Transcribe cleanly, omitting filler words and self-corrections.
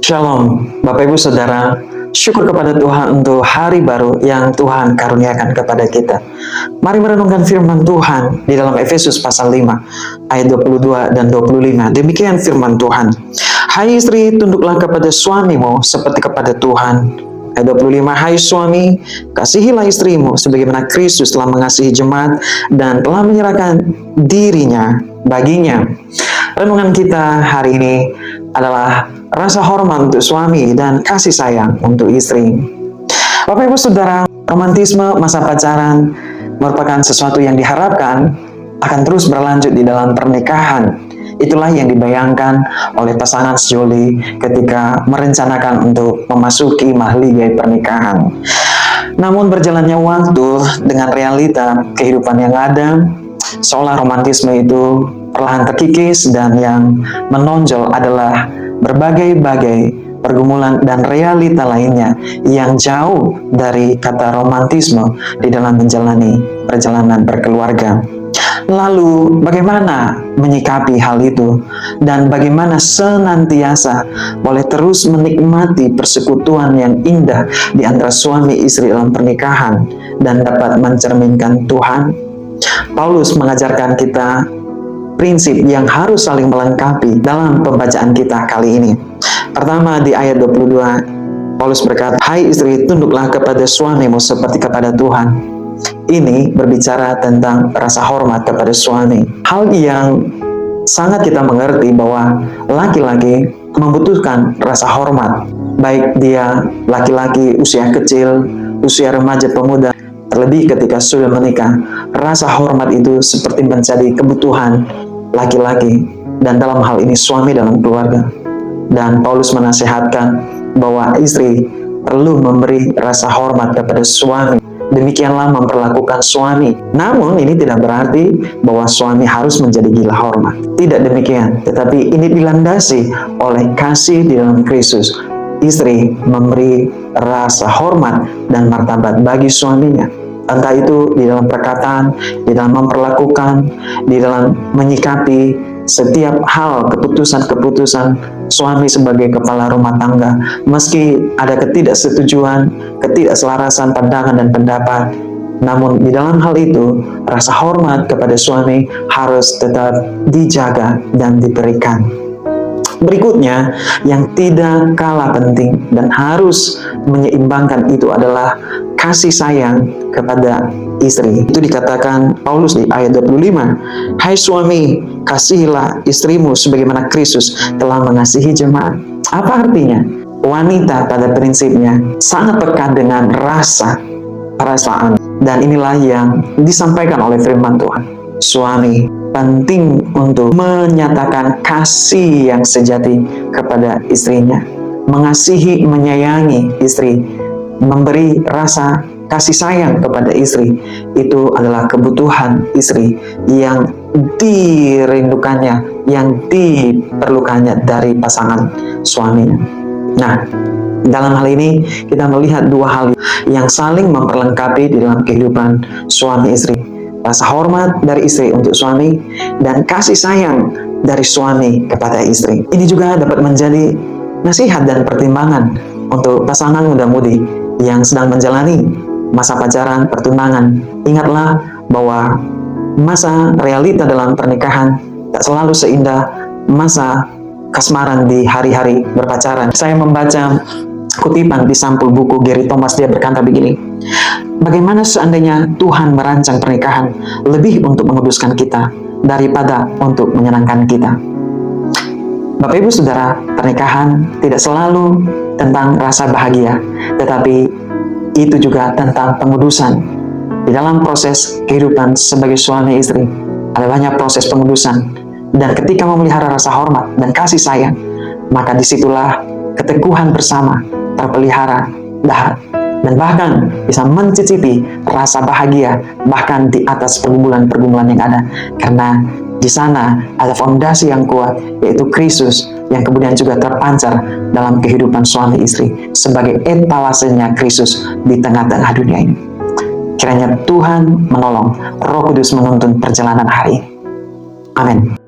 Shalom, Bapak Ibu Saudara. Syukur kepada Tuhan untuk hari baru yang Tuhan karuniakan kepada kita. Mari merenungkan firman Tuhan di dalam Efesus pasal 5 ayat 22 dan 25. Demikian firman Tuhan. Hai istri, tunduklah kepada suamimu seperti kepada Tuhan. Ayat 25, hai suami, kasihilah istrimu sebagaimana Kristus telah mengasihi jemaat dan telah menyerahkan dirinya baginya. Renungan kita hari ini adalah rasa hormat untuk suami dan kasih sayang untuk istri. Bapak Ibu Saudara, romantisme masa pacaran merupakan sesuatu yang diharapkan akan terus berlanjut di dalam pernikahan. Itulah yang dibayangkan oleh pasangan sejoli ketika merencanakan untuk memasuki mahligai pernikahan. Namun berjalannya waktu dengan realita kehidupan yang ada, seolah romantisme itu perlahan terkikis dan yang menonjol adalah berbagai-bagai pergumulan dan realita lainnya yang jauh dari kata romantisme di dalam menjalani perjalanan berkeluarga. Lalu bagaimana menyikapi hal itu dan bagaimana senantiasa boleh terus menikmati persekutuan yang indah di antara suami istri dalam pernikahan dan dapat mencerminkan Tuhan? Paulus mengajarkan kita prinsip yang harus saling melengkapi dalam pembacaan kita kali ini. Pertama, di ayat 22, Paulus berkata, hai istri, tunduklah kepada suamimu seperti kepada Tuhan. Ini berbicara tentang rasa hormat kepada suami. Hal yang sangat kita mengerti bahwa laki-laki membutuhkan rasa hormat. Baik dia laki-laki usia kecil, usia remaja pemuda, terlebih ketika sudah menikah, rasa hormat itu seperti menjadi kebutuhan laki-laki dan dalam hal ini suami dalam keluarga. Dan Paulus menasihatkan bahwa istri perlu memberi rasa hormat kepada suami. Demikianlah memperlakukan suami. Namun ini tidak berarti bahwa suami harus menjadi gila hormat. Tidak demikian, tetapi ini dilandasi oleh kasih di dalam Kristus. Istri memberi rasa hormat dan martabat bagi suaminya. Entah itu di dalam perkataan, di dalam memperlakukan, di dalam menyikapi setiap hal keputusan-keputusan suami sebagai kepala rumah tangga. Meski ada ketidaksetujuan, ketidakselarasan pandangan dan pendapat, namun di dalam hal itu, rasa hormat kepada suami harus tetap dijaga dan diberikan. Berikutnya, yang tidak kalah penting dan harus menyeimbangkan itu adalah kasih sayang kepada istri. Itu dikatakan Paulus di ayat 25. Hai suami, kasihilah istrimu sebagaimana Kristus telah mengasihi jemaat. Apa artinya? Wanita pada prinsipnya sangat peka dengan perasaan. Dan inilah yang disampaikan oleh firman Tuhan. Suami penting untuk menyatakan kasih yang sejati kepada istrinya, mengasihi, menyayangi istri, memberi rasa kasih sayang kepada istri. Itu adalah kebutuhan istri yang dirindukannya, yang diperlukannya dari pasangan suaminya. Nah, dalam hal ini kita melihat dua hal yang saling memperlengkapi di dalam kehidupan suami istri. Rasa hormat dari istri untuk suami dan kasih sayang dari suami kepada istri. Ini juga dapat menjadi nasihat dan pertimbangan untuk pasangan muda-mudi yang sedang menjalani masa pacaran, pertunangan. Ingatlah bahwa masa realita dalam pernikahan tak selalu seindah masa kasmaran di hari-hari berpacaran. Saya membaca kutipan di sampul buku Gary Thomas. Dia berkata begini, bagaimana seandainya Tuhan merancang pernikahan lebih untuk menguduskan kita daripada untuk menyenangkan kita? Bapak Ibu Saudara, pernikahan tidak selalu tentang rasa bahagia, tetapi itu juga tentang pengudusan. Di dalam proses kehidupan sebagai suami istri, ada banyak proses pengudusan. Dan ketika memelihara rasa hormat dan kasih sayang, maka disitulah keteguhan bersama terpelihara dan bahkan bisa mencicipi rasa bahagia bahkan di atas pergumulan-pergumulan yang ada, karena di sana ada fondasi yang kuat, yaitu Kristus, yang kemudian juga terpancar dalam kehidupan suami istri sebagai etalasenya Kristus di tengah-tengah dunia ini. Kiranya Tuhan menolong, Roh Kudus menuntun perjalanan hari ini. Amin.